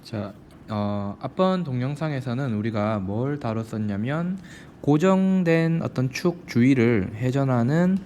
자, 앞번 동영상에서는 우리가 뭘 다뤘었냐면 고정된 어떤 축 주위를 회전하는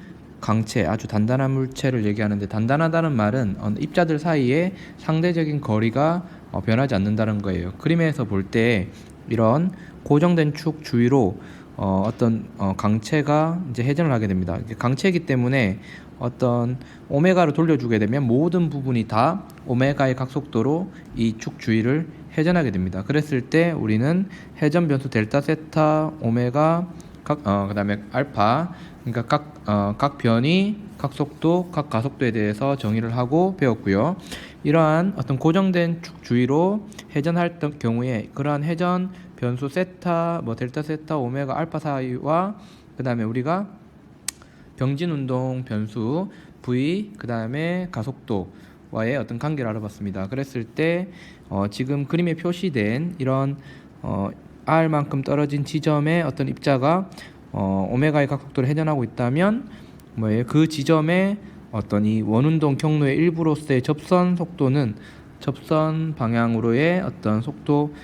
강체, 아주 단단한 물체를 얘기하는데, 단단하다는 말은 입자들 사이에 상대적인 거리가 변하지 않는다는 거예요. 그림에서 볼 때 이런 고정된 축 주위로 어떤 강체가 이제 회전을 하게 됩니다. 강체이기 때문에 어떤 오메가로 돌려주게 되면 모든 부분이 다 오메가의 각속도로 이 축 주위를 회전하게 됩니다. 그랬을 때 우리는 회전 변수 델타 세타 오메가 그다음에 알파, 그러니까 각 변이 각속도 각 가속도에 대해서 정의를 하고 배웠고요. 이러한 어떤 고정된 축 주위로 회전할 경우에 그러한 회전 변수 세타, 델타 세타 오메가 알파 사이와 그다음에 우리가 병진 운동 변수 v 그다음에 가속도와의 어떤 관계를 알아봤습니다. 그랬을 때 지금 그림에 표시된 이런 r만큼 떨어진 지점의 어떤 입자가 오메가의 각속도를 회전하고 있다면 그 지점에 어떤 이 원운동 경로의 일부로서의 접선 속도는, 접선 방향으로의 어떤 속도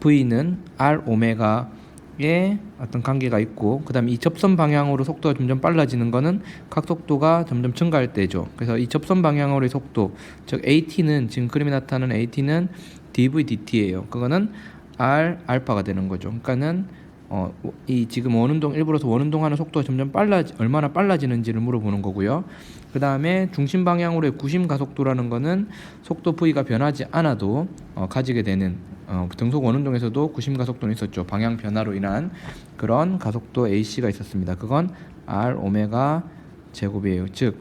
v는 r 오메가의 어떤 관계가 있고, 그 다음에 이 접선 방향으로 속도가 점점 빨라지는 거는 각속도가 점점 증가할 때죠. 그래서 이 접선 방향으로의 속도, 즉 AT는, 지금 그림에 나타나는 AT는 dv dt예요. 그거는 r 알파가 되는 거죠. 그러니까는 이 지금 원운동 일부로서 원운동하는 속도가 점점 얼마나 빨라지는지를 물어보는 거고요. 그 다음에 중심 방향으로의 구심 가속도라는 거는 속도 v가 변하지 않아도 가지게 되는, 등속 원운동에서도 구심 가속도는 있었죠. 방향 변화로 인한 그런 가속도 ac가 있었습니다. 그건 r 오메가 제곱이에요. 즉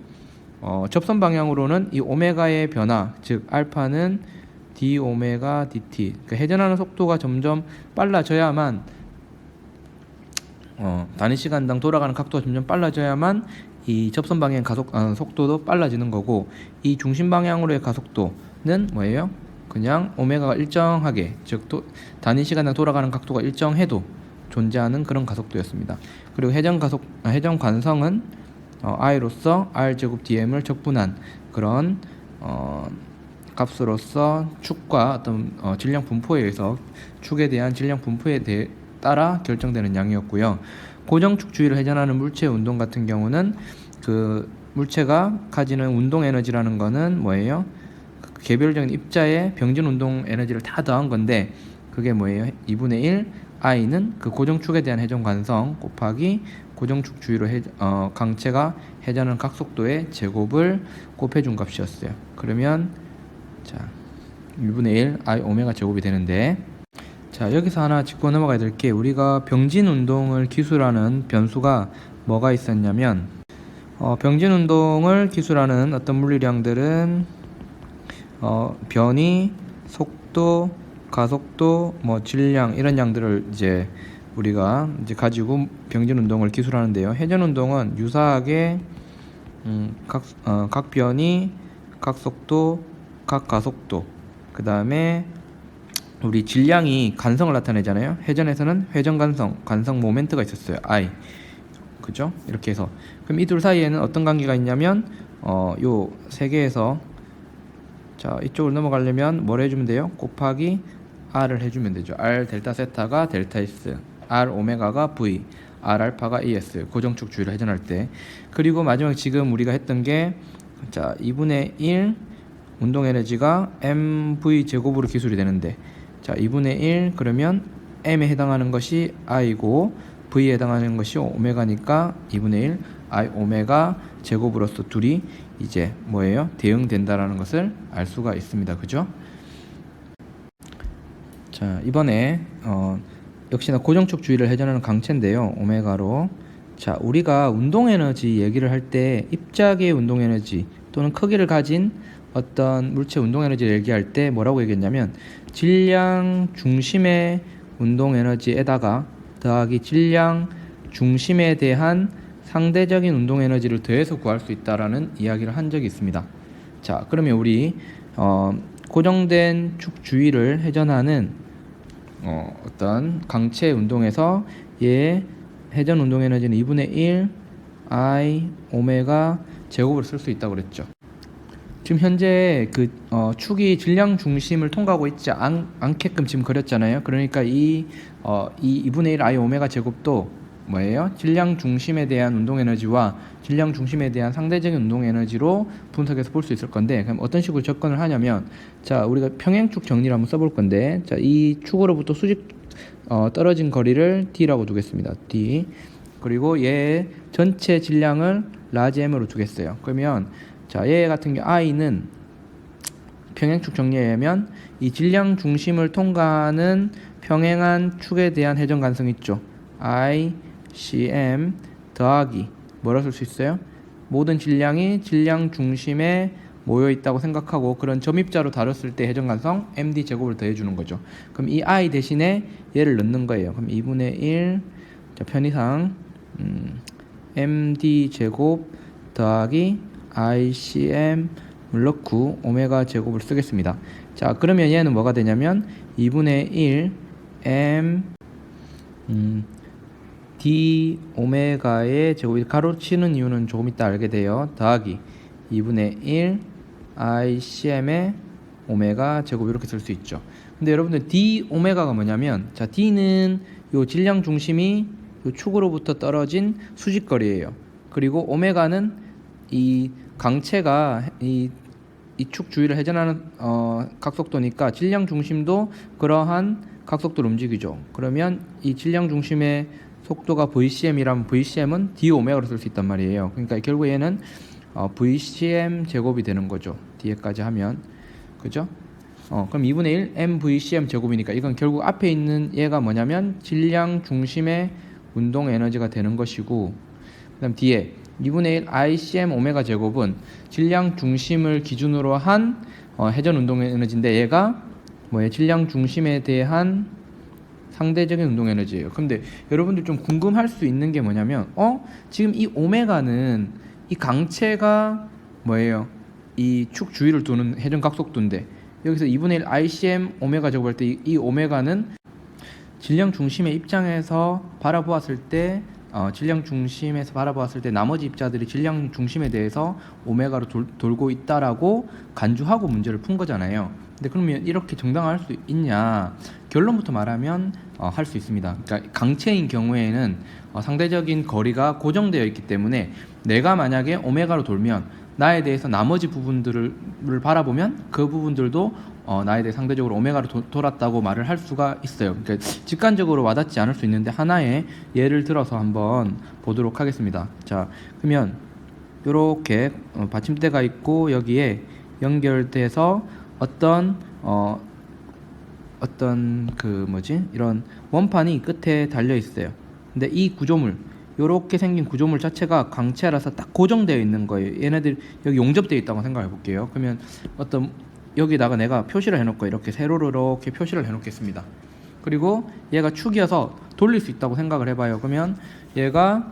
접선 방향으로는 이 오메가의 변화, 즉 알파는 d 오메가 dt, 그러니까 회전하는 속도가 점점 빨라져야만, 단위 시간당 돌아가는 각도가 점점 빨라져야만 이 접선 방향 속도도 빨라지는 거고, 이 중심 방향으로의 가속도는 뭐예요? 그냥 오메가가 일정하게, 즉 단위 시간당 돌아가는 각도가 일정해도 존재하는 그런 가속도였습니다. 그리고 회전 관성은 i로서 r 제곱 dm을 적분한 그런 값으로서 축과 어떤 질량 분포에 의해서 축에 대한 질량 분포에 따라 결정되는 양이었고요. 고정축 주위를 회전하는 물체의 운동 같은 경우는 그 물체가 가지는 운동 에너지라는 거는 뭐예요? 개별적인 입자의 병진 운동 에너지를 다 더한 건데, 그게 뭐예요? 2분의 1 i는 그 고정축에 대한 회전 관성 곱하기 고정축 주위로 강체가 회전하는 각속도의 제곱을 곱해준 값이었어요. 그러면 자 2분의 1 i 오메가 제곱이 되는데, 자 여기서 하나 짚고 넘어가야 될 게, 우리가 병진 운동을 기술하는 변수가 뭐가 있었냐면, 병진 운동을 기술하는 어떤 물리량들은 변이, 속도, 가속도, 질량, 이런 양들을 이제 우리가 가지고 병진 운동을 기술하는데요. 회전 운동은 유사하게 각 변이, 각 속도, 각 가속도, 그 다음에 우리 질량이 간성을 나타내잖아요. 회전에서는 회전 간성 모멘트가 있었어요. I. 그죠? 이렇게 해서. 그럼 이 둘 사이에는 어떤 관계가 있냐면, 요 세 개에서, 자, 이쪽으로 넘어가려면 뭘 해주면 돼요? 곱하기 R을 해주면 되죠. R 델타 세타가 델타 S, R 오메가가 V, R 알파가 ES, 고정축 주위를 회전할 때. 그리고 마지막 지금 우리가 했던 게, 자, 2분의 1 운동 에너지가 mv 제곱으로 기술이 되는데, 자 2분의 1 그러면 m에 해당하는 것이 i고 v에 해당하는 것이 오메가니까 2분의 1 i 오메가 제곱으로서 둘이 이제 뭐예요? 대응된다라는 것을 알 수가 있습니다. 그죠? 자 이번에 역시나 고정축 주위를 회전하는 강체인데요. 오메가로. 자 우리가 운동 에너지 얘기를 할 때 입자계의 운동 에너지 또는 크기를 가진 어떤 물체 운동 에너지를 얘기할 때 뭐라고 얘기했냐면, 질량 중심의 운동 에너지에다가 더하기 질량 중심에 대한 상대적인 운동 에너지를 더해서 구할 수 있다라는 이야기를 한 적이 있습니다. 자 그러면 우리 고정된 축 주위를 회전하는 어떤 강체 운동에서 얘 회전 운동 에너지는 2분의 1 i 오메가 제곱을 쓸 수 있다고 그랬죠. 지금 현재 축이 질량 중심을 통과하고 있지 않게끔 지금 그렸잖아요. 그러니까 이 2분의 1 I 오메가 제곱도 뭐예요? 질량 중심에 대한 운동 에너지와 질량 중심에 대한 상대적인 운동 에너지로 분석해서 볼 수 있을 건데, 그럼 어떤 식으로 접근을 하냐면, 자, 우리가 평행축 정리를 한번 써볼 건데, 자, 이 축으로부터 떨어진 거리를 D라고 두겠습니다. D. 그리고 얘 전체 질량을 라지 M으로 두겠어요. 그러면 자, 얘 같은 경우 I는 평행축 정리에 의하면 이 질량 중심을 통과하는 평행한 축에 대한 회전 가능성 있죠. I, CM 더하기 뭐라 쓸 수 있어요? 모든 질량이 질량 중심에 모여 있다고 생각하고 그런 점입자로 다뤘을 때 회전 가능성 MD 제곱을 더해 주는 거죠. 그럼 이 I 대신에 얘를 넣는 거예요. 그럼 2분의 1 자, 편의상 MD 제곱 더하기 ICM을 넣고 오메가 제곱을 쓰겠습니다. 자, 그러면 얘는 뭐가 되냐면 2분의 1 M D 오메가의 제곱이 가로치는 이유는 조금 이따 알게 돼요. 더하기 2분의 1 ICM의 오메가 제곱 이렇게 쓸 수 있죠. 근데 여러분들 D 오메가가 뭐냐면, 자, D는 요 질량 중심이 요 축으로부터 떨어진 수직거리예요. 그리고 오메가는 이 강체가 이 축 주위를 회전하는 각속도니까 질량 중심도 그러한 각속도로 움직이죠. 그러면 이 질량 중심의 속도가 VCM이라면 VCM은 D 오메가로 쓸 수 있단 말이에요. 그러니까 결국 얘는 VCM 제곱이 되는 거죠. 뒤에까지 하면. 그죠? 그럼 2분의 1 MVCM 제곱이니까 이건 결국 앞에 있는 얘가 뭐냐면 질량 중심의 운동 에너지가 되는 것이고, 그 다음 뒤에 2분의 1 ICM 오메가 제곱은 질량 중심을 기준으로 한 회전 운동 에너지인데 얘가 뭐예요? 질량 중심에 대한 상대적인 운동 에너지예요. 근데 여러분들 좀 궁금할 수 있는 게 뭐냐면 지금 이 오메가는 이 강체가 뭐예요? 이 축 주위를 도는 회전 각속도인데 여기서 2분의 1 ICM 오메가 제곱할 때 이 오메가는 질량 중심의 입장에서 바라보았을 때 질량 중심에서 바라보았을 때 나머지 입자들이 질량 중심에 대해서 오메가로 돌고 있다라고 간주하고 문제를 푼 거잖아요. 근데 그러면 이렇게 정당화할 수 있냐? 결론부터 말하면 할 수 있습니다. 그러니까 강체인 경우에는 상대적인 거리가 고정되어 있기 때문에 내가 만약에 오메가로 돌면 나에 대해서 나머지 부분들을 바라보면 그 부분들도 나에 대해 상대적으로 오메가로 돌았다고 말을 할 수가 있어요. 그러니까 직관적으로 와닿지 않을 수 있는데 하나의 예를 들어서 한번 보도록 하겠습니다. 자, 그러면 이렇게 받침대가 있고 여기에 연결돼서 어떤 이런 원판이 끝에 달려 있어요. 근데 이 구조물 이렇게 생긴 구조물 자체가 강체라서 딱 고정되어 있는 거예요. 얘네들 여기 용접되어 있다고 생각해 볼게요. 그러면 여기다가 내가 표시를 해놓고 이렇게 세로로 이렇게 표시를 해놓겠습니다. 그리고 얘가 축이어서 돌릴 수 있다고 생각을 해봐요. 그러면 얘가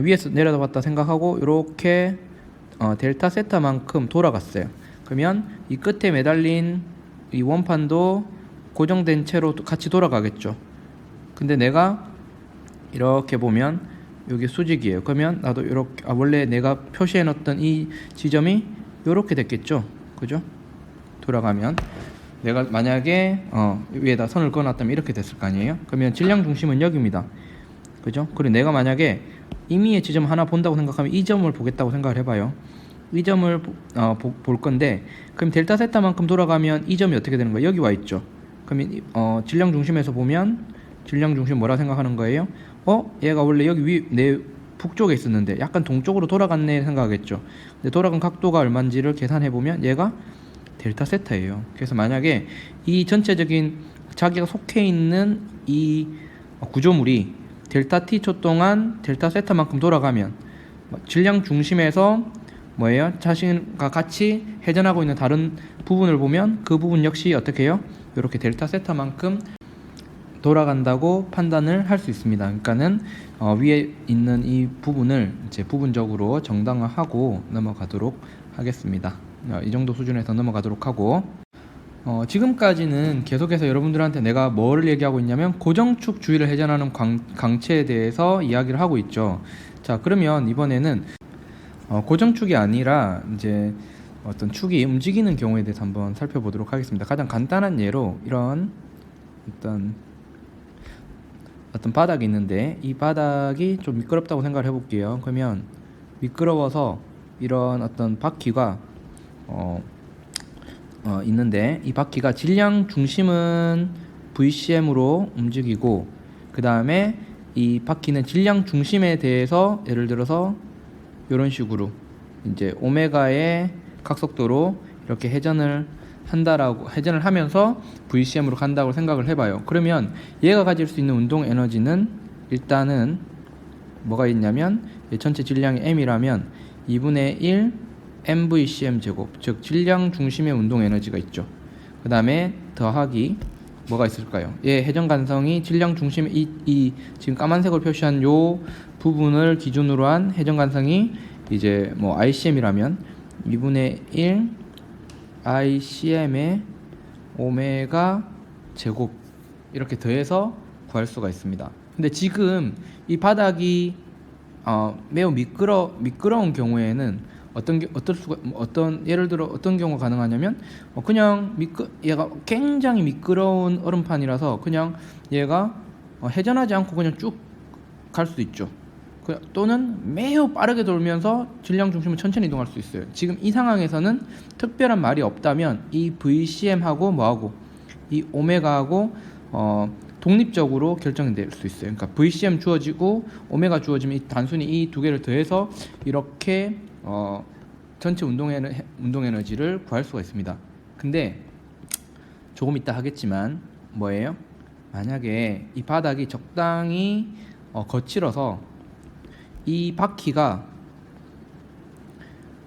위에서 내려다봤다 생각하고 이렇게 델타 세타만큼 돌아갔어요. 그러면 이 끝에 매달린 이 원판도 고정된 채로 같이 돌아가겠죠. 근데 내가 이렇게 보면 여기 수직이에요. 그러면 나도 이렇게 원래 내가 표시해 놓았던 이 지점이 이렇게 됐겠죠. 그죠? 돌아가면 내가 만약에 위에다 선을 그어놨다면 이렇게 됐을 거 아니에요. 그러면 질량 중심은 여기입니다. 그죠? 그리고 내가 만약에 임의의 지점 하나 본다고 생각하면 이 점을 보겠다고 생각을 해봐요. 이 점을 볼 건데 그럼 델타 세타만큼 돌아가면 이 점이 어떻게 되는 거예요? 여기 와 있죠. 그러면 질량 중심에서 보면 질량 중심 뭐라 생각하는 거예요? 얘가 원래 여기 내 북쪽에 있었는데 약간 동쪽으로 돌아갔네 생각하겠죠. 근데 돌아간 각도가 얼마인지를 계산해 보면 얘가 델타 세타예요. 그래서 만약에 이 전체적인 자기가 속해 있는 이 구조물이 델타 t초 동안 델타 세타만큼 돌아가면 질량 중심에서 뭐예요? 자신과 같이 회전하고 있는 다른 부분을 보면 그 부분 역시 어떻게 해요? 이렇게 델타 세타만큼 돌아간다고 판단을 할 수 있습니다. 그러니까는 위에 있는 이 부분을 이제 부분적으로 정당화하고 넘어가도록 하겠습니다. 이 정도 수준에서 넘어가도록 하고 지금까지는 계속해서 여러분들한테 내가 뭐를 얘기하고 있냐면 고정축 주위를 회전하는 강체에 대해서 이야기를 하고 있죠. 자, 그러면 이번에는 고정축이 아니라 이제 어떤 축이 움직이는 경우에 대해서 한번 살펴보도록 하겠습니다. 가장 간단한 예로 이런 어떤 바닥이 있는데 이 바닥이 좀 미끄럽다고 생각을 해볼게요. 그러면 미끄러워서 이런 어떤 바퀴가 있는데 이 바퀴가 질량 중심은 VCM으로 움직이고 그 다음에 이 바퀴는 질량 중심에 대해서 예를 들어서 이런 식으로 이제 오메가의 각속도로 이렇게 회전을 하면서 VCM으로 간다고 생각을 해봐요. 그러면 얘가 가질 수 있는 운동 에너지는 일단은 뭐가 있냐면 전체 질량이 m이라면 2분의 1 mvcm 제곱, 즉 질량 중심의 운동 에너지가 있죠. 그 다음에 더하기 뭐가 있을까요? 얘 회전 간성이 질량 중심의 이 지금 까만색으로 표시한 요 부분을 기준으로 한 회전 간성이 이제 뭐 ICM이라면 2분의 1 ICM의 오메가 제곱 이렇게 더해서 구할 수가 있습니다. 근데 지금 이 바닥이 매우 미끄러운 경우에는 예를 들어 어떤 경우가 가능하냐면 그냥 얘가 굉장히 미끄러운 얼음판이라서 그냥 얘가 회전하지 않고 그냥 쭉 갈 수도 있죠. 또는 매우 빠르게 돌면서 질량 중심을 천천히 이동할 수 있어요. 지금 이 상황에서는 특별한 말이 없다면 이 VCM하고 뭐하고 이 오메가하고 독립적으로 결정될 수 있어요. 그러니까 VCM 주어지고 오메가 주어지면 단순히 이 두 개를 더해서 이렇게 전체 운동 에너지를 구할 수가 있습니다. 근데 조금 이따 하겠지만 뭐예요? 만약에 이 바닥이 적당히 거칠어서 이 바퀴가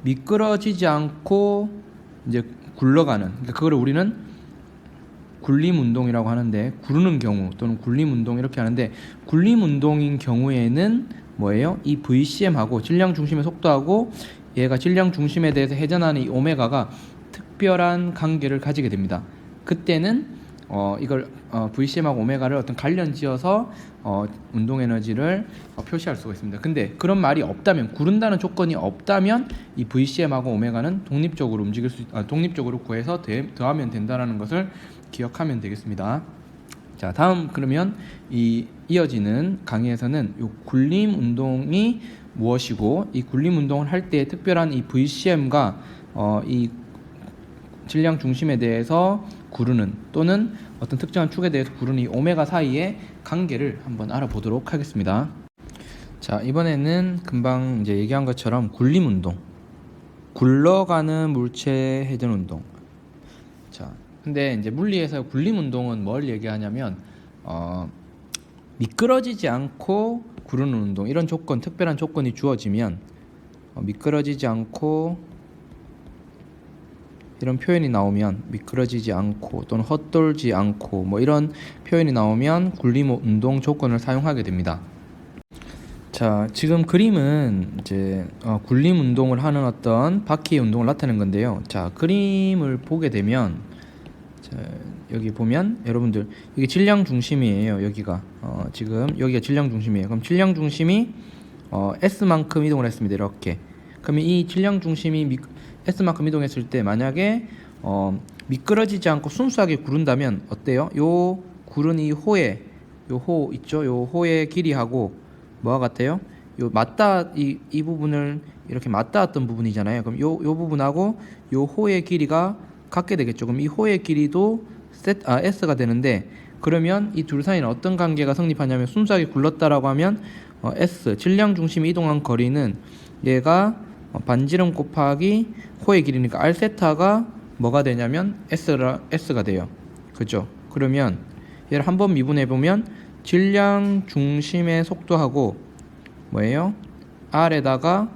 미끄러지지 않고 이제 굴러가는, 그러니까 그거를 우리는 굴림 운동이라고 하는데, 구르는 경우 또는 굴림 운동 이렇게 하는데, 굴림 운동인 경우에는 뭐예요? 이 VCM하고 질량 중심의 속도하고 얘가 질량 중심에 대해서 회전하는 이 오메가가 특별한 관계를 가지게 됩니다. 그때는 이걸 VCM하고 오메가를 어떤 관련 지어서 운동 에너지를 표시할 수가 있습니다. 근데 그런 말이 없다면, 구른다는 조건이 없다면 이 VCM하고 오메가는 독립적으로 구해서 더하면 된다는 것을 기억하면 되겠습니다. 자, 다음 그러면 이어지는 강의에서는 이 굴림 운동이 무엇이고 이 굴림 운동을 할 때 특별한 이 VCM과 이 질량 중심에 대해서 구르는 또는 어떤 특정한 축에 대해서 구르는 이 오메가 사이의 관계를 한번 알아보도록 하겠습니다. 자, 이번에는 금방 이제 얘기한 것처럼 굴림 운동, 굴러가는 물체 회전 운동. 자, 근데 이제 물리에서 굴림 운동은 뭘 얘기하냐면 미끄러지지 않고 구르는 운동, 이런 조건, 특별한 조건이 주어지면 미끄러지지 않고 이런 표현이 나오면, 미끄러지지 않고 또는 헛돌지 않고 뭐 이런 표현이 나오면 굴림 운동 조건을 사용하게 됩니다. 자, 지금 그림은 이제 굴림 운동을 하는 어떤 바퀴의 운동을 나타낸 건데요. 자, 그림을 보게 되면 자, 여기 보면 여러분들 이게 질량 중심이에요. 여기가 지금 여기가 질량 중심이에요. 그럼 질량 중심이 S만큼 이동을 했습니다. 이렇게. 그러면 이 질량 중심이 S만큼 이동했을 때 만약에 미끄러지지 않고 순수하게 구른다면 어때요? 요 구른 이 호의 요 호 있죠? 요 호의 길이하고 뭐와 같아요? 요 이 부분을 이렇게 맞닿았던 부분이잖아요. 그럼 요 부분하고 요 호의 길이가 같게 되겠죠. 그럼 이 호의 길이도 S가 되는데, 그러면 이 둘 사이는 어떤 관계가 성립하냐면 순수하게 굴렀다라고 하면 S 질량 중심이 이동한 거리는 얘가 반지름 곱하기 호의 길이니까 R 세타가 뭐가 되냐면 S가 돼요. 그죠? 그러면 얘를 한번 미분해 보면 질량 중심의 속도하고 뭐예요? R에다가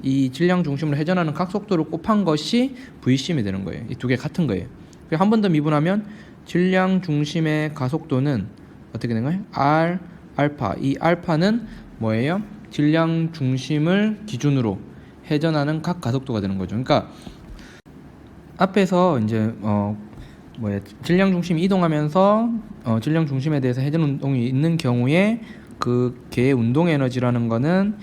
이 질량 중심으로 회전하는 각속도를 곱한 것이 VCM이 되는 거예요. 이 두 개 같은 거예요. 한 번 더 미분하면 질량 중심의 가속도는 어떻게 되는 거예요? R 알파. 이 알파는 뭐예요? 질량 중심을 기준으로 회전하는 각 가속도가 되는 거죠. 그러니까 앞에서 이제 질량 중심이 이동하면서 질량 중심에 대해서 회전 운동이 있는 경우에 그 개의 운동 에너지라는 거는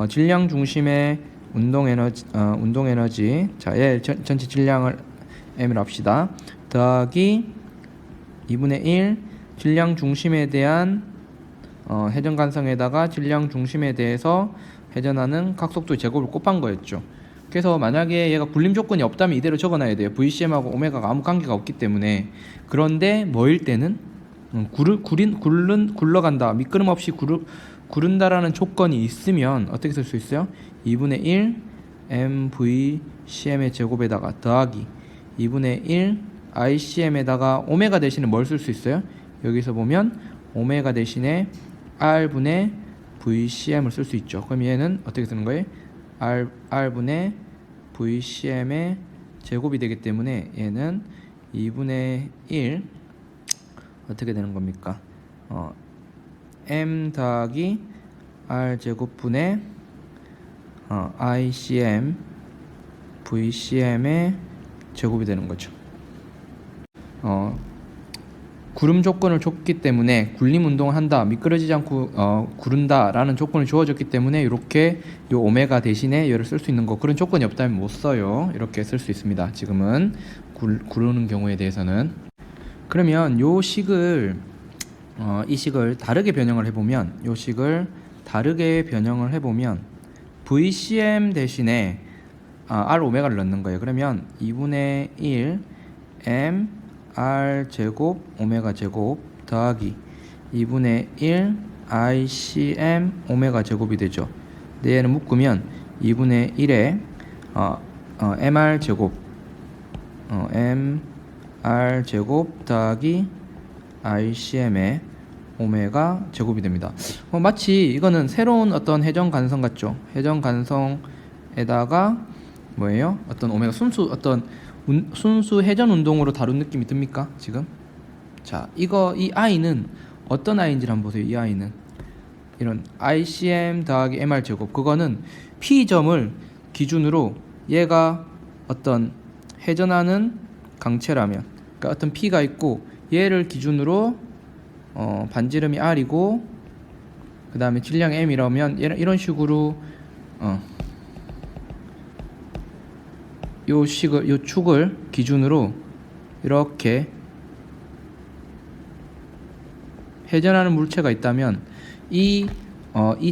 질량 중심의 운동 에너지. 자, 얘 전체 질량을 m이라고 합시다. 더하기 2분의 1 질량 중심에 대한 회전 간성에다가 질량 중심에 대해서 회전하는 각속도의 제곱을 곱한 거였죠. 그래서 만약에 얘가 굴림 조건이 없다면 이대로 적어놔야 돼요. VCM하고 오메가가 아무 관계가 없기 때문에. 그런데 뭐일 때는 굴러간다, 미끄럼 없이 구른다라는 조건이 있으면 어떻게 쓸 수 있어요? 2분의 1 MVCM의 제곱에다가 더하기 2분의 1 ICM에다가 오메가 대신에 뭘 쓸 수 있어요? 여기서 보면 오메가 대신에 R분의 VCM을 쓸 수 있죠. 그럼 얘는 어떻게 쓰는 거예요? R분의 VCM의 제곱이 되기 때문에 얘는 2분의 1 어떻게 되는 겁니까? M 더하기 R 제곱분의 ICM VCM의 제곱이 되는 거죠. 구름 조건을 줬기 때문에 굴림 운동을 한다, 미끄러지지 않고 구른다라는 조건을 주어졌기 때문에 이렇게 요 오메가 대신에 얘를 쓸 수 있는 거. 그런 조건이 없다면 못 써요. 이렇게 쓸 수 있습니다. 지금은 구르는 경우에 대해서는. 그러면 요 식을 이 식을 다르게 변형을 해보면 VCM 대신에 R 오메가를 넣는 거예요. 그러면 2분의 1 M R 제곱 오메가 제곱 더하기 2분의 1 ICM 오메가 제곱이 되죠. 근데 얘는 묶으면 2분의 1에 MR 제곱 MR 제곱 더하기 ICM의 오메가 제곱이 됩니다. 마치 이거는 새로운 어떤 회전 간성 같죠. 회전 간성에다가 뭐예요? 어떤 오메가 순수 회전 운동으로 다룬 느낌이 듭니까? 지금? 자, 이 i는 어떤 i인지를 한번 보세요. 이 i는 이런 ICM 더하기 MR 제곱, 그거는 P점을 기준으로 얘가 어떤 회전하는 강체라면, 그러니까 어떤 P가 있고 얘를 기준으로 반지름이 R이고 그 다음에 질량 M이라면 이런 식으로 요 축을 기준으로 이렇게 회전하는 물체가 있다면 이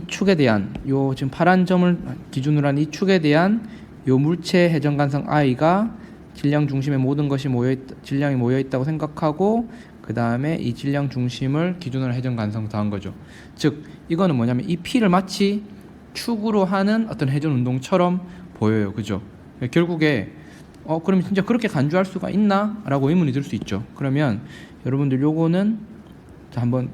축에 대한 요 지금 파란 점을 기준으로 한 이 축에 대한 요 물체 회전 간성 I가 질량 중심에 모든 것이 질량이 모여 있다고 생각하고 그 다음에 이 질량 중심을 기준으로 회전 간성 더한 거죠. 즉 이거는 뭐냐면 이 P를 마치 축으로 하는 어떤 회전 운동처럼 보여요. 그죠? 결국에 그럼 진짜 그렇게 간주할 수가 있나? 라고 의문이 들 수 있죠. 그러면 여러분들 요거는 한번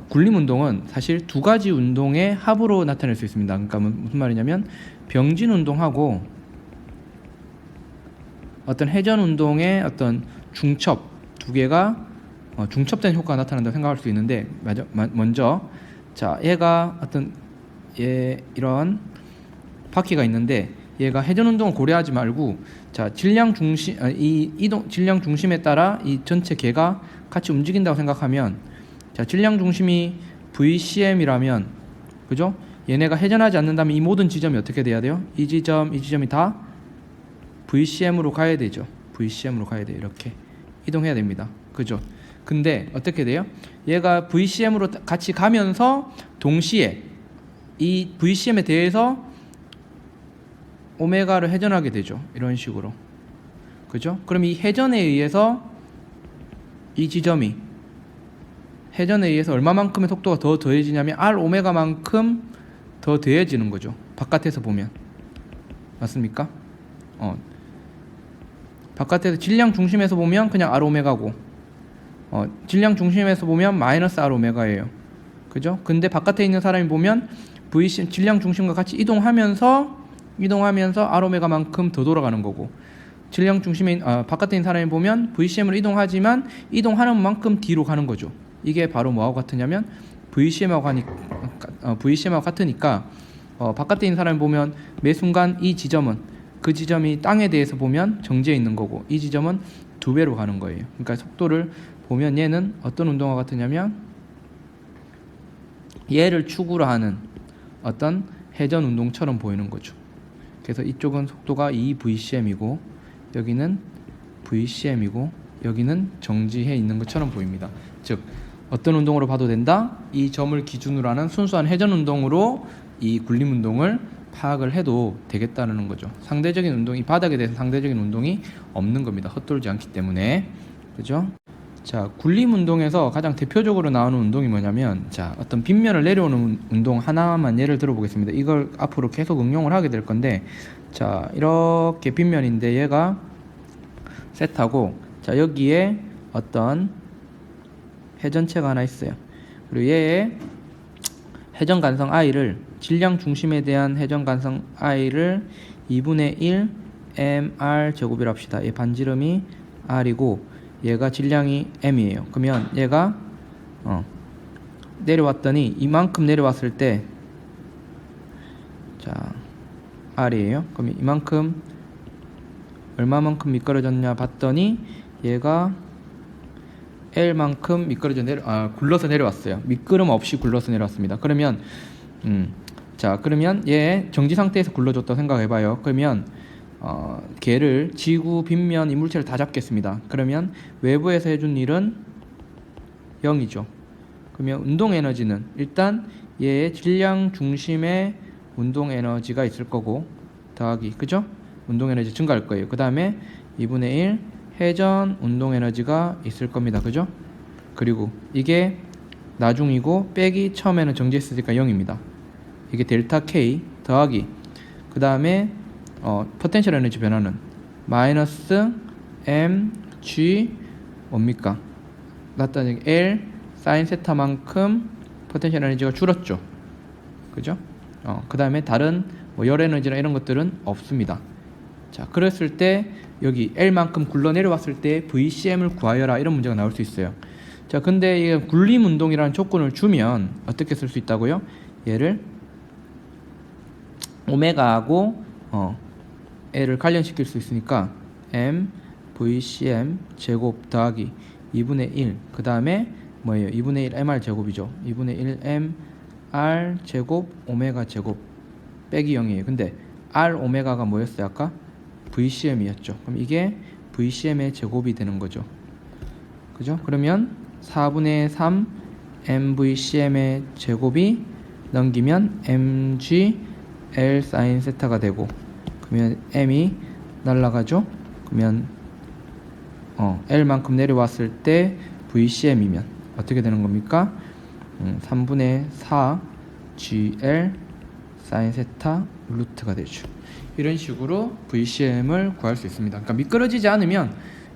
굴림 운동은 사실 두 가지 운동의 합으로 나타낼 수 있습니다. 그러니까 무슨 말이냐면 병진 운동하고 어떤 회전 운동의 어떤 중첩 두 개가 중첩된 효과가 나타난다고 생각할 수 있는데, 먼저 자, 얘가 이런 바퀴가 있는데 얘가 회전 운동을 고려하지 말고 자, 질량 중심에 따라 이 전체 개가 같이 움직인다고 생각하면, 자, 질량 중심이 VCM이라면 그죠? 얘네가 회전하지 않는다면 이 모든 지점이 어떻게 돼야 돼요? 이 지점이 다 VCM으로 가야 되죠. VCM으로 가야 돼요. 이렇게 이동해야 됩니다. 그죠? 근데 어떻게 돼요? 얘가 VCM으로 같이 가면서 동시에 이 VCM에 대해서 오메가를 회전하게 되죠. 이런 식으로. 그죠? 그럼 이 회전에 의해서 이 지점이 회전에 의해서 얼마만큼의 속도가 더 더해지냐면 R 오메가만큼 더 더해지는 거죠. 바깥에서 보면. 맞습니까? 바깥에서 질량 중심에서 보면 그냥 R 오메가고 질량 중심에서 보면 마이너스 R 오메가예요. 그죠? 근데 바깥에 있는 사람이 보면 VCM 질량 중심과 같이 이동하면서 R 오메가만큼 더 돌아가는 거고, 질량 중심에 바깥에 있는 사람이 보면 VCM으로 이동하지만 이동하는 만큼 뒤로 가는 거죠. 이게 바로 뭐하고 같으냐면 VCM하고 같으니까 바깥에 있는 사람이 보면 매 순간 그 지점이 땅에 대해서 보면 정지해 있는 거고, 이 지점은 2배로 가는 거예요. 그러니까 속도를 보면 얘는 어떤 운동과 같으냐면 얘를 축으로 하는 어떤 회전 운동처럼 보이는 거죠. 그래서 이쪽은 속도가 2vcm이고 여기는 vcm이고 여기는 정지해 있는 것처럼 보입니다. 즉 어떤 운동으로 봐도 된다? 이 점을 기준으로 하는 순수한 회전 운동으로 이 굴림 운동을 파악을 해도 되겠다는 거죠. 상대적인 운동이 바닥에 대해서 상대적인 운동이 없는 겁니다. 헛돌지 않기 때문에. 그죠? 자, 굴림 운동에서 가장 대표적으로 나오는 운동이 뭐냐면, 자, 어떤 빗면을 내려오는 운동 하나만 예를 들어 보겠습니다. 이걸 앞으로 계속 응용을 하게 될 건데, 자, 이렇게 빗면인데 얘가 셋하고, 자, 여기에 어떤 회전체가 하나 있어요. 그리고 얘의 회전 간성 i를, 질량 중심에 대한 회전 간성 i를 2분의 1 mr 제곱이라 합시다. 얘 반지름이 r이고 얘가 질량이 m이에요. 그러면 얘가 내려왔더니 이만큼 내려왔을 때, 자, r이에요. 그럼 이만큼 얼마만큼 미끄러졌냐 봤더니 얘가 L만큼 굴러서 내려왔어요. 미끄럼 없이 굴러서 내려왔습니다. 그러면 자, 그러면 얘 정지 상태에서 굴러줬다고 생각해봐요. 그러면 걔를 지구 빗면 이 물체를 다 잡겠습니다. 그러면 외부에서 해준 일은 0이죠. 그러면 운동 에너지는 일단 얘의 질량 중심의 운동 에너지가 있을 거고 더하기, 그죠? 운동 에너지 증가할 거예요. 그 다음에 2분의 1 회전 운동 에너지가 있을 겁니다. 그죠? 그리고 이게 나중이고 빼기 처음에는 정지했으니까 0입니다. 이게 델타 K 더하기, 그 다음에 포텐셜 에너지 변화는 마이너스 mg 뭡니까? 나타나는 L 사인 세타만큼 포텐셜 에너지가 줄었죠. 그죠? 그 다음에 다른 뭐 열 에너지나 이런 것들은 없습니다. 자, 그랬을 때 여기 L만큼 굴러 내려왔을 때 VCM을 구하여라, 이런 문제가 나올 수 있어요. 자, 근데 이 굴림 운동이라는 조건을 주면 어떻게 쓸 수 있다고요? 얘를 오메가하고 L을 관련시킬 수 있으니까 M VCM 제곱 더하기 2분의 1, 그 다음에 뭐예요? 2분의 1 MR 제곱이죠. 2분의 1 MR 제곱 오메가 제곱 빼기 0이에요. 근데 R 오메가가 뭐였어요? 아까 VCM이었죠. 그럼 이게 VCM의 제곱이 되는 거죠. 그죠? 그러면 4분의 3 MVCM의 제곱이 넘기면 mg L 사인 세타가 되고, 그러면 m이 날라가죠. 그러면 L만큼 내려왔을 때 VCM이면 어떻게 되는 겁니까? 3분의 4 GL 사인 세타 루트가 되죠. 이런 식으로 VCM을 구할 수 있습니다. 그러니까 미끄러지지 않으면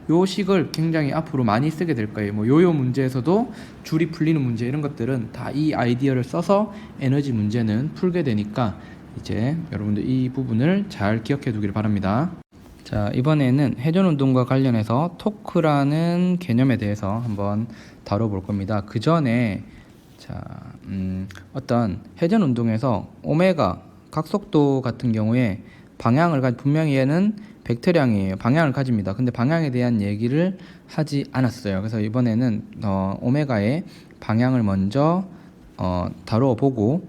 요 식을 굉장히 앞으로 많이 쓰게 될 거예요. 뭐 요요 문제에서도 줄이 풀리는 문제, 이런 것들은 다 이 아이디어를 써서 에너지 문제는 풀게 되니까 이제 여러분들 이 부분을 잘 기억해 두기를 바랍니다. 자, 이번에는 회전 운동과 관련해서 토크라는 개념에 대해서 한번 다뤄볼 겁니다. 그 전에 자, 어떤 회전 운동에서 오메가 각속도 같은 경우에 방향을 분명히 얘는 벡터량이에요. 방향을 가집니다. 근데 방향에 대한 얘기를 하지 않았어요. 그래서 이번에는 오메가의 방향을 먼저 다뤄보고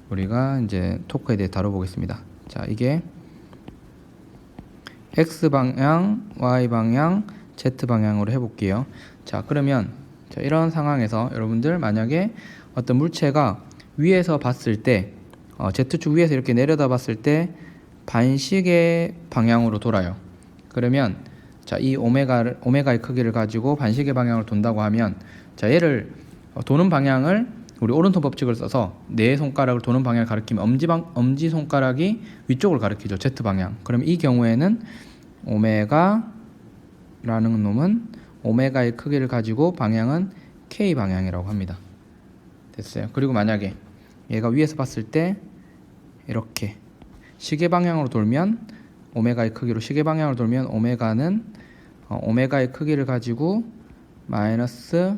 우리가 이제 토크에 대해 다뤄보겠습니다. 자, 이게 X 방향, Y 방향, Z 방향으로 해볼게요. 자, 그러면 자, 이런 상황에서 여러분들 만약에 어떤 물체가 위에서 봤을 때 Z축 위에서 이렇게 내려다 봤을 때 반시계 방향으로 돌아요. 그러면 자, 이 오메가의 크기를 가지고 반시계 방향으로 돈다고 하면, 자, 얘를 도는 방향을 우리 오른손 법칙을 써서 네 손가락을 도는 방향을 가리키면 엄지 손가락이 위쪽을 가리키죠. Z 방향. 그럼 이 경우에는 오메가라는 놈은 오메가의 크기를 가지고 방향은 K 방향이라고 합니다. 됐어요. 그리고 만약에 얘가 위에서 봤을 때 이렇게 시계 방향으로 돌면 오메가의 크기로 시계 방향으로 돌면 오메가는 오메가의 크기를 가지고 마이너스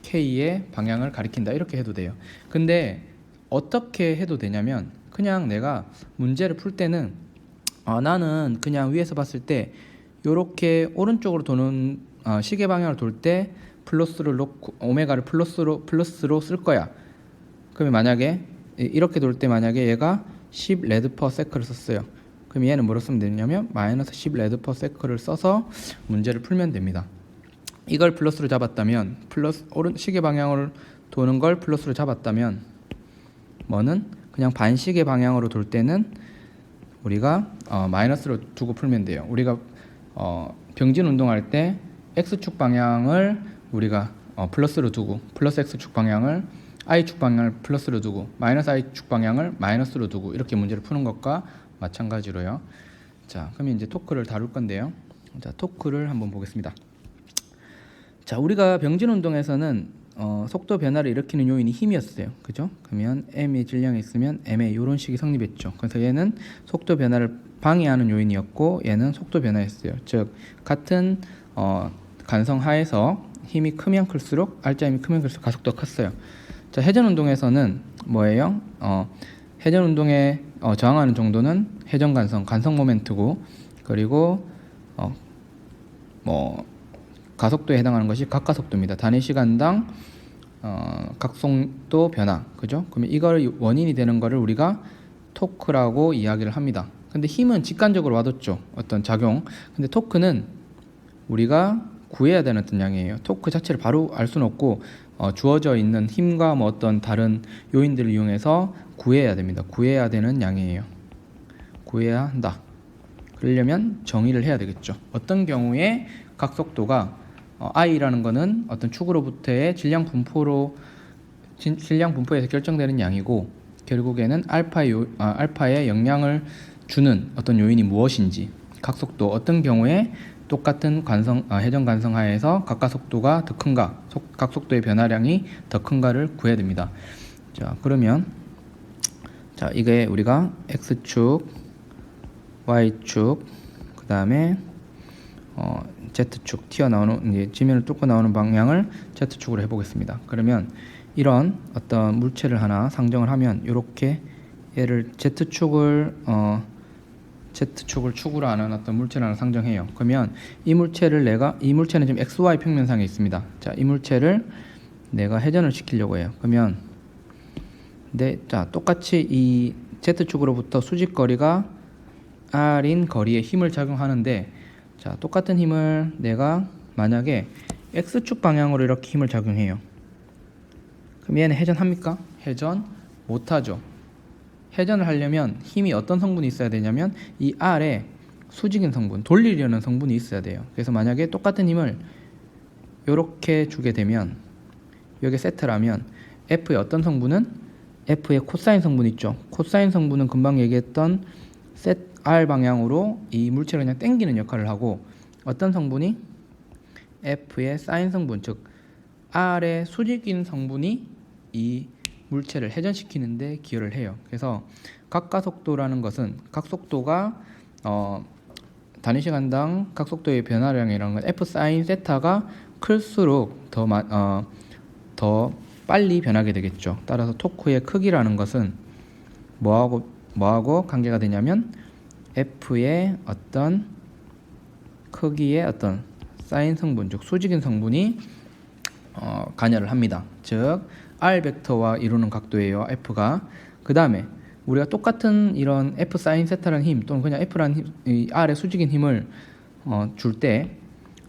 K의 방향을 가리킨다, 이렇게 해도 돼요. 근데 어떻게 해도 되냐면 그냥 내가 문제를 풀 때는 나는 그냥 위에서 봤을 때 이렇게 오른쪽으로 도는 시계 방향을 돌 때 플러스를 놓고 오메가를 플러스로 쓸 거야. 그러면 만약에 이렇게 돌 때 만약에 얘가 10 레드 퍼 세크를 썼어요. 그럼 얘는 뭐로 쓰면 되냐면 마이너스 10 레드 퍼 세크를 써서 문제를 풀면 됩니다. 이걸 플러스로 잡았다면 플러스 오른 시계 방향으로 도는 걸 플러스로 잡았다면 뭐는 그냥 반시계 방향으로 돌 때는 우리가 마이너스로 두고 풀면 돼요. 우리가 병진 운동할 때 x축 방향을 우리가 플러스로 두고 플러스 x축 방향을 i축 방향을 플러스로 두고 마이너스 i축 방향을 마이너스로 두고 이렇게 문제를 푸는 것과 마찬가지로요. 자, 그럼 이제 토크를 다룰 건데요. 자, 토크를 한번 보겠습니다. 자, 우리가 병진 운동에서는 속도 변화를 일으키는 요인이 힘이었어요. 그죠? 그러면 m의 질량이 있으면 m의 이런 식이 성립했죠. 그래서 얘는 속도 변화를 방해하는 요인이었고 얘는 속도 변화였어요. 즉 같은 간성 하에서 힘이 크면 클수록 알짜 힘이 크면 클수록 가속도가 컸어요. 자, 회전 운동에서는 뭐예요? 회전 운동에 저항하는 정도는 회전 간성, 간성 모멘트고 그리고 가속도에 해당하는 것이 각가속도입니다. 단위 시간당 각속도 변화, 그죠? 그러면 이걸 원인이 되는 거를 우리가 토크라고 이야기를 합니다. 근데 힘은 직관적으로 와뒀죠. 어떤 작용. 근데 토크는 우리가 구해야 되는 어떤 양이에요. 토크 자체를 바로 알 수는 없고 주어져 있는 힘과 뭐 어떤 다른 요인들을 이용해서 구해야 됩니다. 구해야 되는 양이에요. 구해야 한다. 그러려면 정의를 해야 되겠죠. 어떤 경우에 각속도가 i라는 거는 어떤 축으로부터의 질량 분포에서 결정되는 양이고 결국에는 알파에 영향을 주는 어떤 요인이 무엇인지 각속도 어떤 경우에 똑같은 회전 간성 하에서 각가속도가 더 큰가 각속도의 변화량이 더 큰가를 구해야 됩니다. 자, 그러면 자, 이게 우리가 x축 y축 그 다음에 Z축 튀어나오는 이제 지면을 뚫고 나오는 방향을 Z축으로 해보겠습니다. 그러면 이런 어떤 물체를 하나 상정을 하면 이렇게 얘를 Z축을 축으로 하는 어떤 물체를 하나 상정해요. 그러면 이 물체는 지금 XY 평면상에 있습니다. 자, 이 물체를 내가 회전을 시키려고 해요. 그러면 자, 똑같이 이 Z축으로부터 수직거리가 R인 거리에 힘을 작용하는데 자, 똑같은 힘을 내가 만약에 X축 방향으로 이렇게 힘을 작용해요. 그럼 얘는 회전합니까? 회전 못하죠. 회전을 하려면 힘이 어떤 성분이 있어야 되냐면 이 R에 수직인 성분, 돌리려는 성분이 있어야 돼요. 그래서 만약에 똑같은 힘을 이렇게 주게 되면 여기 세트라면 F의 어떤 성분은 F의 코사인 성분 있죠. 코사인 성분은 금방 얘기했던 R 방향으로 이 물체를 그냥 당기는 역할을 하고 어떤 성분이 F의 사인 성분, 즉 R의 수직인 성분이 이 물체를 회전시키는데 기여를 해요. 그래서 각가속도라는 것은 각속도가 단위 시간당 각속도의 변화량이라는 건 F 사인 세타가 클수록 더 빨리 변하게 되겠죠. 따라서 토크의 크기라는 것은 뭐하고 관계가 되냐면 F의 어떤 크기의 어떤 사인 성분, 즉 수직인 성분이 관여를 합니다. 즉 R 벡터와 이루는 각도예요. F가. 그 다음에 우리가 똑같은 이런 F 사인 세타라는 힘 또는 그냥 F라는 힘, 이 R의 수직인 힘을 줄 때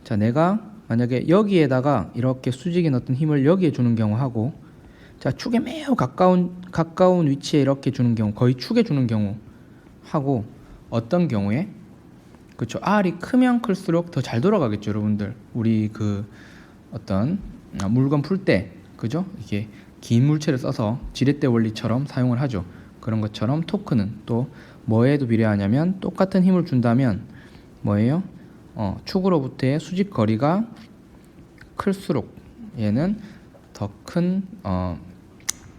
자, 내가 만약에 여기에다가 이렇게 수직인 어떤 힘을 여기에 주는 경우하고 자, 축에 매우 가까운 위치에 이렇게 주는 경우, 거의 축에 주는 경우 하고 어떤 경우에 그렇죠. R이 크면 클수록 더 잘 돌아가겠죠, 여러분들. 우리 그 어떤 물건 풀 때 그죠? 이게 긴 물체를 써서 지렛대 원리처럼 사용을 하죠. 그런 것처럼 토크는 또 뭐에도 비례하냐면 똑같은 힘을 준다면 뭐예요? 축으로부터의 수직 거리가 클수록 얘는 더 큰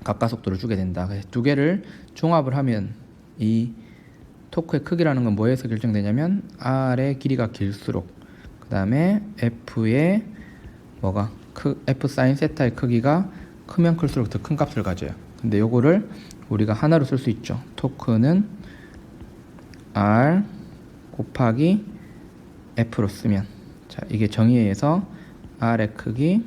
각가속도를 주게 된다. 그래서 두 개를 종합을 하면 이 토크의 크기라는 건 뭐에서 결정되냐면 R의 길이가 길수록 그 다음에 F의 F 사인 세타의 크기가 크면 클수록 더 큰 값을 가져요. 근데 요거를 우리가 하나로 쓸 수 있죠. 토크는 R 곱하기 F로 쓰면 자, 이게 정의에 의해서 R의 크기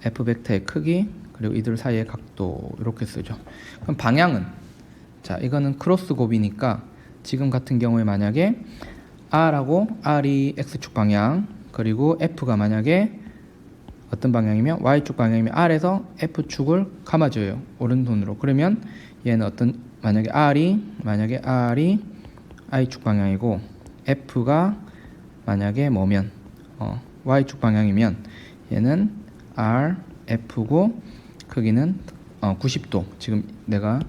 F 벡터의 크기 그리고 이들 사이의 각도 이렇게 쓰죠. 그럼 방향은 자, 이거는 크로스 곱이니까 지금 같은 경우에 만약에 R하고 R이 X축 방향, 그리고 F가 만약에 어떤 방향이면 Y축 방향이면 R에서 F축을 감아줘요. 오른손으로. 그러면 얘는 만약에 R이 I축 방향이고 F가 만약에 뭐면 Y축 방향이면 얘는 R, F고 크기는 90도. 지금 내가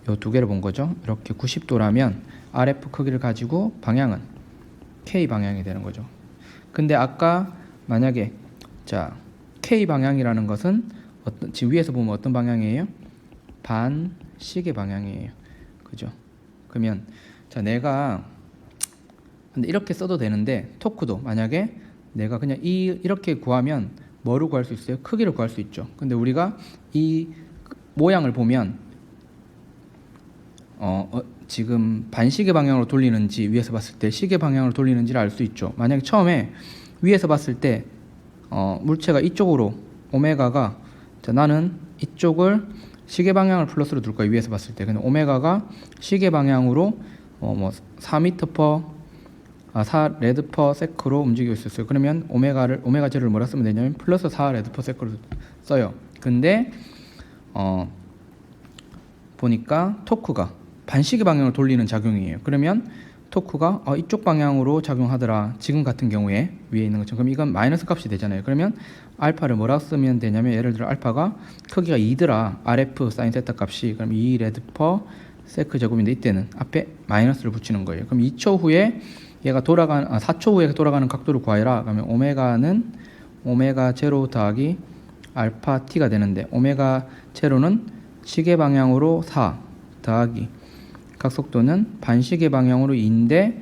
요 두 개를 본 거죠. 이렇게 90도라면 RF 크기를 가지고 방향은 K 방향이 되는 거죠. 근데 아까 만약에 자 K 방향이라는 것은 지금 위에서 보면 어떤 방향이에요? 반시계 방향이에요. 그죠? 그러면 자 내가 근데 이렇게 써도 되는데 토크도 만약에 내가 그냥 이렇게 구하면 뭐로 구할 수 있어요? 크기를 구할 수 있죠. 근데 우리가 이 모양을 보면 지금 반시계 방향으로 돌리는지 위에서 봤을 때 시계 방향으로 돌리는지를 알 수 있죠. 만약에 처음에 위에서 봤을 때 물체가 이쪽으로 오메가가 자, 나는 이쪽을 시계 방향을 플러스로 둘 거예요. 위에서 봤을 때. 근데 오메가가 시계 방향으로 4m 퍼 4 레드 퍼 세크로 움직이고 있었어요. 그러면 오메가 제로를 뭐라 쓰면 되냐면 플러스 4 레드 퍼 세크로 써요. 근데 보니까 토크가 반시계 방향으로 돌리는 작용이에요. 그러면 토크가 이쪽 방향으로 작용하더라. 지금 같은 경우에 위에 있는 것처럼. 그럼 이건 마이너스 값이 되잖아요. 그러면 알파를 뭐라 쓰면 되냐면 예를 들어 알파가 크기가 2더라. RF 사인 세타 값이 그럼 2 레드 퍼 세크 제곱인데 이때는 앞에 마이너스를 붙이는 거예요. 그럼 2초 후에 얘가 4초 후에 돌아가는 각도를 구하여라. 그러면 오메가는 오메가 제로 더하기 알파 t가 되는데 오메가 제로는 시계 방향으로 4 더하기 각속도는 반시계 방향으로 2인데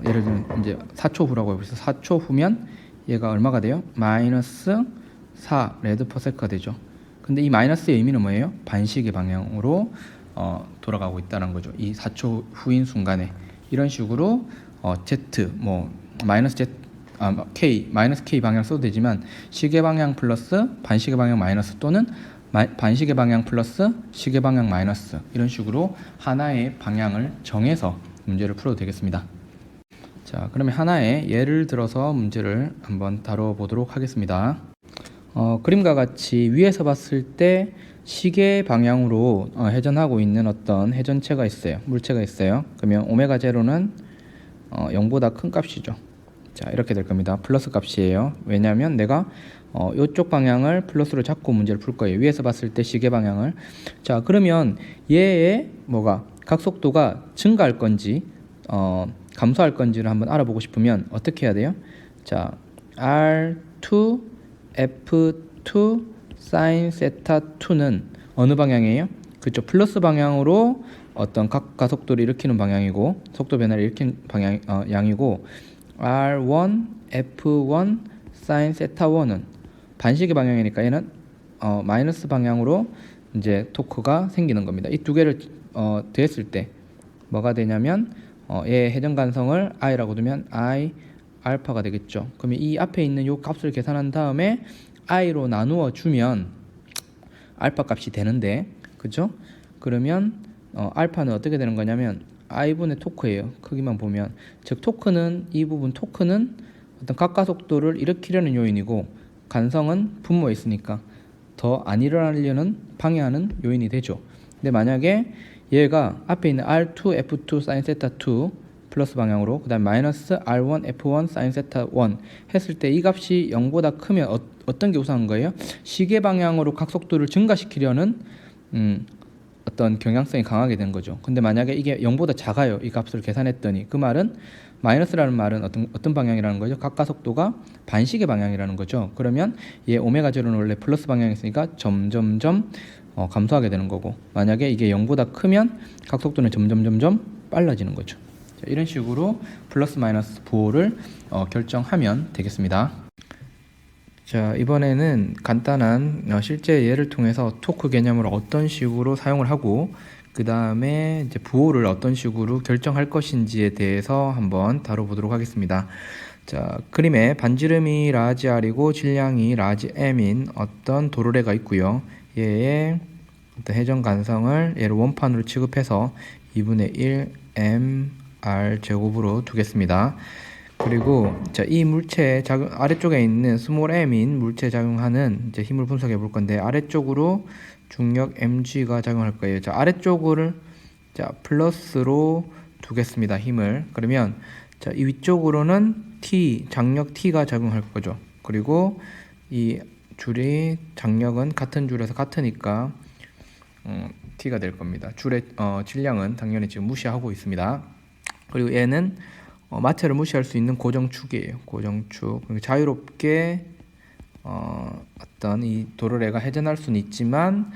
예를 들면 이제 4초 후라고 해보세요. 4초 후면 얘가 얼마가 돼요? 마이너스 4 레드 퍼 세크가 되죠. 근데 이 마이너스의 의미는 뭐예요? 반시계 방향으로 돌아가고 있다는 거죠. 이 4초 후인 순간에 이런 식으로 Z 마이너스 Z K 마이너스 K 방향 써도 되지만 시계 방향 플러스 반시계 방향 마이너스 또는 반시계 방향 플러스 시계 방향 마이너스 이런 식으로 하나의 방향을 정해서 문제를 풀어도 되겠습니다. 자, 그러면 하나의 예를 들어서 문제를 한번 다뤄보도록 하겠습니다. 그림과 같이 위에서 봤을 때 시계 방향으로 회전하고 있는 어떤 회전체가 있어요. 물체가 있어요. 그러면 오메가 제로는 0보다 큰 값이죠. 자, 이렇게 될 겁니다. 플러스 값이에요. 왜냐하면 내가 이쪽 방향을 플러스로 잡고 문제를 풀 거예요. 위에서 봤을 때 시계 방향을. 자, 그러면 얘의 각속도가 증가할 건지 감소할 건지를 한번 알아보고 싶으면 어떻게 해야 돼요? 자, R2 F2 sin 세타 2는 어느 방향이에요? 그렇죠. 플러스 방향으로 어떤 가속도를 일으키는 방향이고 속도 변화를 일으키는 양이고 R1 F1 sin 세타 1은 반시계 방향이니까 얘는 마이너스 방향으로 이제 토크가 생기는 겁니다. 이 두 개를 더했을 때 뭐가 되냐면 얘의 회전 간성을 i라고 두면 i 알파가 되겠죠. 그러면 이 앞에 있는 요 값을 계산한 다음에 i로 나누어 주면 알파 값이 되는데, 그죠? 그러면 알파는 어떻게 되는 거냐면 i분의 토크예요. 크기만 보면. 즉 토크는 이 부분 토크는 어떤 각가속도를 일으키려는 요인이고 간성은 분모에 있으니까 더 안 일어나려는 방해하는 요인이 되죠. 근데 만약에 얘가 앞에 있는 R2 F2 sin 세타 2 플러스 방향으로 그 다음 마이너스 R1 F1 sin 세타 1 했을 때 이 값이 0보다 크면 어떤 게 우상한 거예요? 시계 방향으로 각속도를 증가시키려는 어떤 경향성이 강하게 된 거죠. 근데 만약에 이게 0보다 작아요. 이 값을 계산했더니 그 말은 마이너스라는 말은 어떤 방향이라는 거죠? 각가속도가 반시계 방향이라는 거죠. 그러면 얘 오메가 제로는 원래 플러스 방향이었으니까 점점점 감소하게 되는 거고, 만약에 이게 0보다 크면 각속도는 점점점점 빨라지는 거죠. 자, 이런 식으로 플러스 마이너스 부호를 결정하면 되겠습니다. 자, 이번에는 간단한 실제 예를 통해서 토크 개념을 어떤 식으로 사용을 하고 그 다음에 이제 부호를 어떤 식으로 결정할 것인지에 대해서 한번 다뤄보도록 하겠습니다. 자, 그림에 반지름이 라지 R이고 질량이 라지 M인 어떤 도로래가 있고요. 얘의 어떤 회전 간성을 얘를 원판으로 취급해서 2분의 1 mr 제곱으로 두겠습니다. 그리고 자, 이 물체에 아래쪽에 있는 스몰 m인 물체에 작용하는 이제 힘을 분석해 볼 건데, 아래쪽으로 중력 mg가 작용할 거예요. 자, 아래쪽을 자 플러스로 두겠습니다. 힘을. 그러면 자, 이 위쪽으로는 t 장력 t가 작용할 거죠. 그리고 이 줄이 장력은 같은 줄에서 같으니까 t가 될 겁니다. 줄의 질량은 당연히 지금 무시하고 있습니다. 그리고 얘는 마체를 무시할 수 있는 고정축이에요. 고정축. 자유롭게 어떤 이 도르래가 회전할 수는 있지만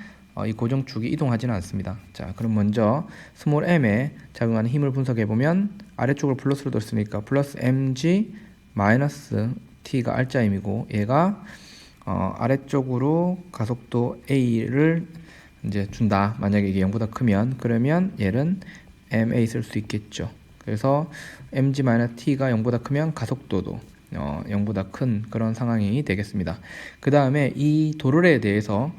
이 고정축이 이동하지는 않습니다. 자, 그럼 먼저 스몰 m에 작용하는 힘을 분석해 보면 아래쪽을 플러스로 뒀으니까 플러스 mg 마이너스 t가 r자임이고, 얘가 아래쪽으로 가속도 a를 이제 준다. 만약에 이게 0보다 크면, 그러면 얘는 ma 쓸 수 있겠죠. 그래서 mg-t가 0보다 크면 가속도도 0보다 큰 그런 상황이 되겠습니다. 그 다음에 이 도르래에 대해서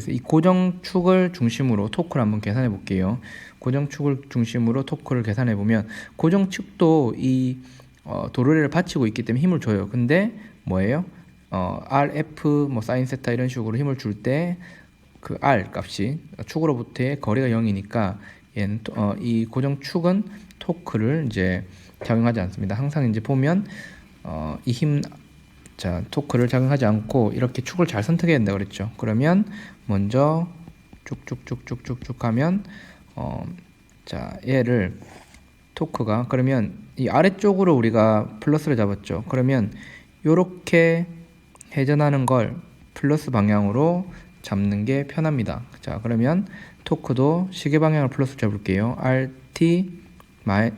이 고정축을 중심으로 토크를 한번 계산해 볼게요. 고정축을 중심으로 토크를 계산해 보면 고정축도 이 도르래를 받치고 있기 때문에 힘을 줘요. 근데 뭐예요? rf 뭐 사인 세타 이런 식으로 힘을 줄 때 그 r 값이 축으로부터의 거리가 0이니까 얘는 이 고정축은 토크를 이제 작용하지 않습니다. 항상 이제 보면 이 힘 토크를 작용하지 않고 이렇게 축을 잘 선택해야 된다 그랬죠. 그러면 먼저 쭉쭉쭉쭉쭉쭉 하면 자, 얘를 토크가, 그러면 이 아래쪽으로 우리가 플러스를 잡았죠. 그러면 요렇게 회전하는 걸 플러스 방향으로 잡는 게 편합니다. 자, 그러면 토크도 시계 방향을 플러스 잡을게요.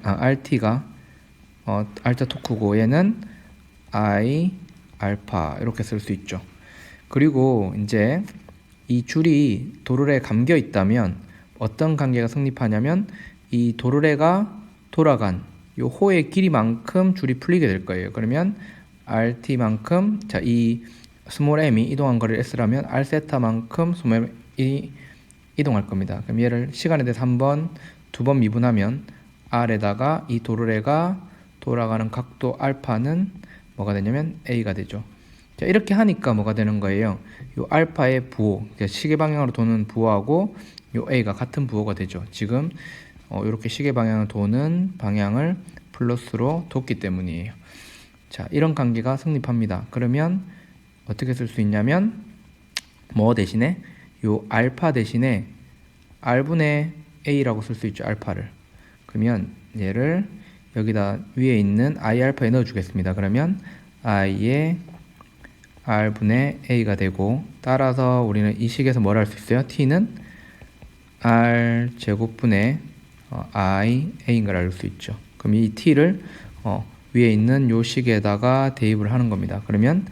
RT가 R자 토크고, 얘는 I 알파 이렇게 쓸 수 있죠. 그리고 이제 이 줄이 도르래에 감겨 있다면 어떤 관계가 성립하냐면 이 도르래가 돌아간 요 호의 길이만큼 줄이 풀리게 될 거예요. 그러면 RT만큼, 자, 이 스몰 m이 이동한 거리를 s라면 r 세타만큼 스몰 m이 이동할 겁니다. 그럼 얘를 시간에 대해서 두 번 미분하면 r에다가 이 도르래가 돌아가는 각도 알파는 뭐가 되냐면 a가 되죠. 자, 이렇게 하니까 뭐가 되는 거예요? 요 알파의 부호, 시계 방향으로 도는 부호하고 요 a가 같은 부호가 되죠. 지금 이렇게 시계 방향을 도는 방향을 플러스로 뒀기 때문이에요. 자, 이런 관계가 성립합니다. 그러면 어떻게 쓸 수 있냐면 뭐 대신에 요 알파 대신에 r분의 a라고 쓸 수 있죠. 알파를. 그러면 얘를 여기다 위에 있는 i 알파에 넣어 주겠습니다. 그러면 i의 r분의 a가 되고, 따라서 우리는 이 식에서 뭘 할 수 있어요? t는 r 제곱분의 i a인 걸 알 수 있죠. 그럼 이 t를 위에 있는 요 식에다가 대입을 하는 겁니다. 그러면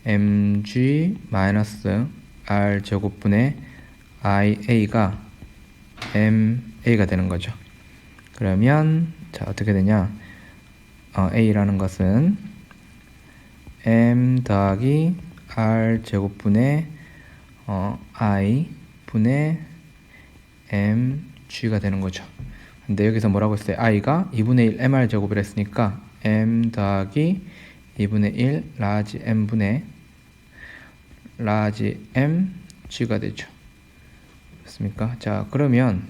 mg 마이너스 r 제곱분의 iA가 ma가 되는 거죠. 그러면 자, 어떻게 되냐? a라는 것은 m 더하기 r 제곱분의 i 분의 mg가 되는 거죠. 근데 여기서 뭐라고 했어요? i가 2분의 1 mr 제곱을 했으니까 m 더하기 2분의 1 라지 m분의 라지 mg가 되죠. 됐습니까? 자, 그러면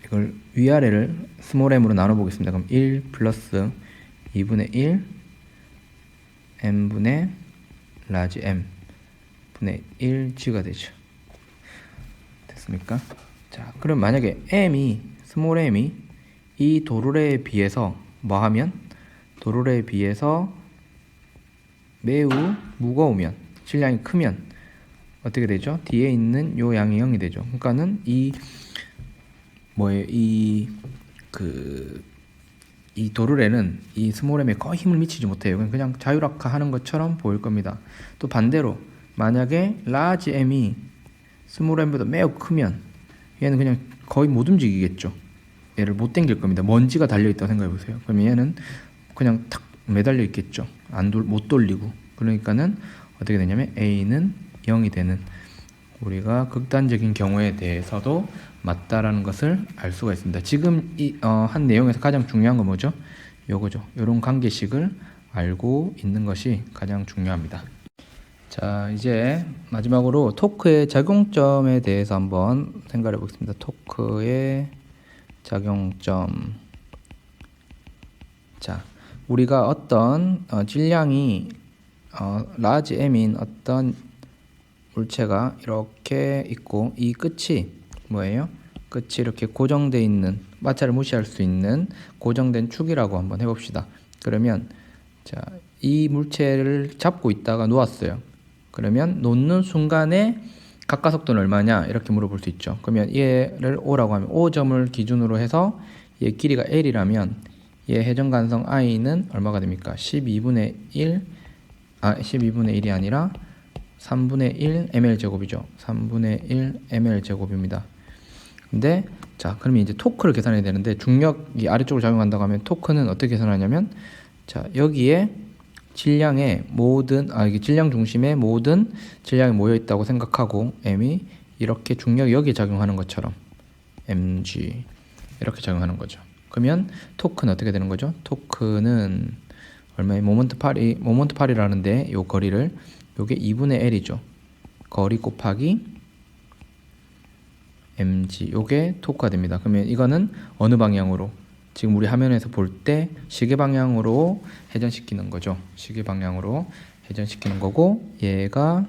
이걸 위아래를 스몰 m으로 나눠 보겠습니다. 그럼 1 플러스 2분의 1 m분의 라지 m 분의 1g가 되죠. 됐습니까? 자, 그럼 만약에 스몰 m이 이 도르래에 비해서 도르래에 비해서 매우 무거우면, 질량이 크면 어떻게 되죠? 뒤에 있는 요 양이 0이 되죠. 그러니까는 이 도르래는 이 스몰 m에 거의 힘을 미치지 못해요. 그냥 자율학화하는 것처럼 보일 겁니다. 또 반대로 만약에 라지 m이 스몰 m보다 매우 크면 얘는 그냥 거의 못 움직이겠죠. 얘를 못 당길 겁니다. 먼지가 달려있다고 생각해 보세요. 그러면 얘는 그냥 탁 매달려 있겠죠. 못 돌리고. 그러니까는 어떻게 되냐면 A는 0이 되는 우리가 극단적인 경우에 대해서도 맞다라는 것을 알 수가 있습니다. 지금 한 내용에서 가장 중요한 건 뭐죠? 요거죠. 요런 관계식을 알고 있는 것이 가장 중요합니다. 자, 이제 마지막으로 토크의 작용점에 대해서 한번 생각해 보겠습니다. 토크의 작용점. 자, 우리가 어떤 질량이 라지 m인 어떤 물체가 이렇게 있고 이 끝이 뭐예요? 끝이 이렇게 고정되어 있는, 마찰을 무시할 수 있는 고정된 축이라고 한번 해봅시다. 그러면 자, 이 물체를 잡고 있다가 놓았어요. 그러면 놓는 순간에 각가속도는 얼마냐 이렇게 물어볼 수 있죠. 그러면 얘를 O라고 하면 O점을 기준으로 해서 얘 길이가 L이라면 얘 회전간성 I는 얼마가 됩니까? 12분의 1이 아니라 3분의 1 ml 제곱이죠. 3분의 1 ml 제곱입니다. 근데 자, 그러면 이제 토크를 계산해야 되는데 중력이 아래쪽으로 작용한다고 하면 토크는 어떻게 계산하냐면 자, 여기에 질량의 모든 이게 질량 중심의 모든 질량이 모여 있다고 생각하고 m이 이렇게 중력이 여기에 작용하는 것처럼 mg 이렇게 작용하는 거죠. 그러면 토크는 어떻게 되는 거죠? 토크는 얼마의 모먼트 8이라는데 요 거리를 요게 2분의 L이죠. 거리 곱하기 mg 요게 토크가 됩니다. 그러면 이거는 어느 방향으로? 지금 우리 화면에서 볼 때 시계 방향으로 회전시키는 거죠. 시계 방향으로 회전시키는 거고 얘가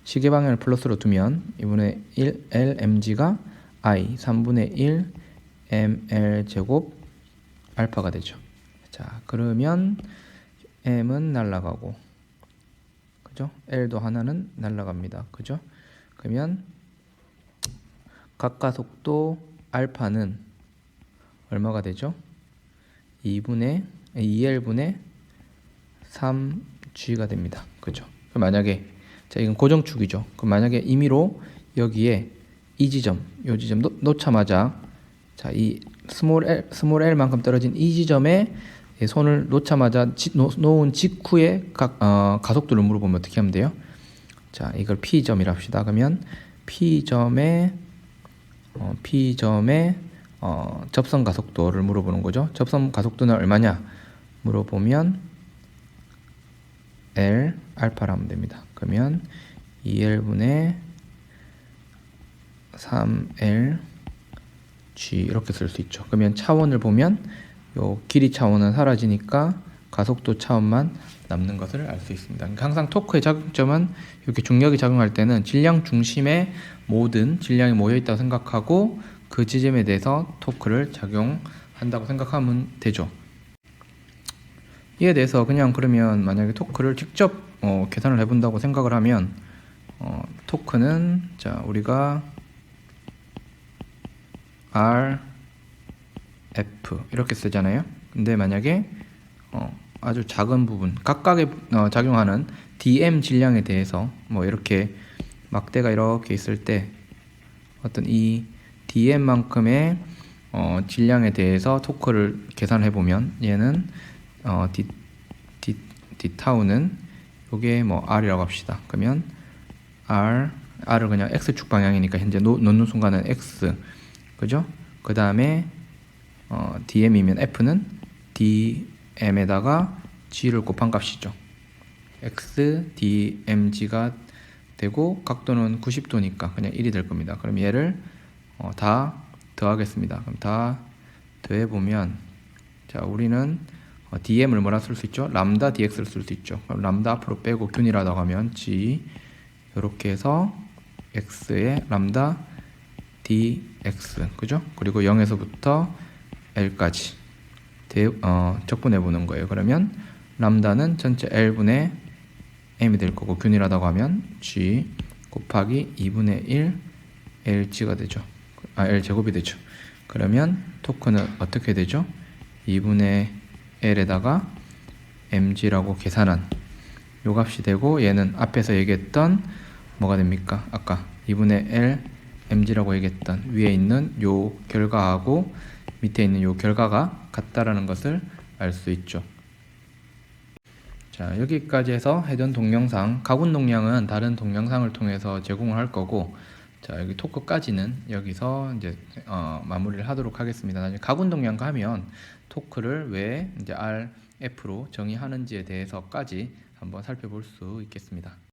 시계 방향을 플러스로 두면 2분의 1 LMG가 I 3분의 1 ML 제곱 알파가 되죠. 자, 그러면 M은 날아가고 그죠? L도 하나는 날아갑니다. 그죠? 그러면 각가속도 알파는 얼마가 되죠? 2L분의 3G가 됩니다. 그죠? 그럼 만약에 자, 이건 고정축이죠. 그럼 만약에 임의로 여기에 이 지점, 요 지점 놓자마자 자, 이 스몰 L만큼 떨어진 이 지점에 손을 놓자마자 놓은 직후에 가속도를 물어보면 어떻게 하면 돼요? 자, 이걸 P점이라 합시다. 그러면 P점에 접선 가속도를 물어보는 거죠. 접선 가속도는 얼마냐 물어보면 L 알파라 하면 됩니다. 그러면 2L분의 3L G 이렇게 쓸 수 있죠. 그러면 차원을 보면 요 길이 차원은 사라지니까 가속도 차원만 남는 것을 알 수 있습니다. 그러니까 항상 토크의 작용점은 이렇게 중력이 작용할 때는 질량 중심에 모든 질량이 모여 있다고 생각하고 그 지점에 대해서 토크를 작용한다고 생각하면 되죠. 이에 대해서 그냥 그러면 만약에 토크를 직접 계산을 해본다고 생각을 하면 토크는 자, 우리가 R F 이렇게 쓰잖아요. 근데 만약에 아주 작은 부분 각각에 작용하는 DM 질량에 대해서 뭐 이렇게 막대가 이렇게 있을 때 어떤 이 DM만큼의 질량에 대해서 토크를 계산해 보면 얘는 D 타우는 요게 뭐 R이라고 합시다. 그러면 R을 그냥 X축 방향이니까 현재 놓는 순간은 X 그죠? 그 다음에 DM이면 F는 DM에다가 G를 곱한 값이죠. X DMG가 되고 각도는 90도니까 그냥 1이 될 겁니다. 그럼 얘를 다 더하겠습니다. 그럼 다 더해보면 자, 우리는 DM을 뭐라 쓸 수 있죠? 람다 DX를 쓸 수 있죠. 그럼 람다 앞으로 빼고 균일하다고 하면 G 이렇게 해서 X의 람다 dx 그죠? 그리고 0에서부터 L까지 적분해 보는 거예요. 그러면 람다는 전체 L분의 M이 될 거고 균일하다고 하면 G 곱하기 2분의 1 LG가 되죠. L 제곱이 되죠. 그러면 토크는 어떻게 되죠? 2분의 L에다가 MG라고 계산한 요 값이 되고 얘는 앞에서 얘기했던 뭐가 됩니까? 아까 2분의 L MG라고 얘기했던 위에 있는 요 결과하고 밑에 있는 요 결과가 같다라는 것을 알 수 있죠. 자, 자, 여기까지 해서 해전 동영상, 가군 동량은 다른 동영상을 통해서 제공을 할 거고, 자, 여기 토크까지는 여기서 이제 마무리를 하도록 하겠습니다. 나중에 가군 동량과 하면 토크를 왜 이제 RF로 정의하는지에 대해서까지 한번 살펴볼 수 있겠습니다.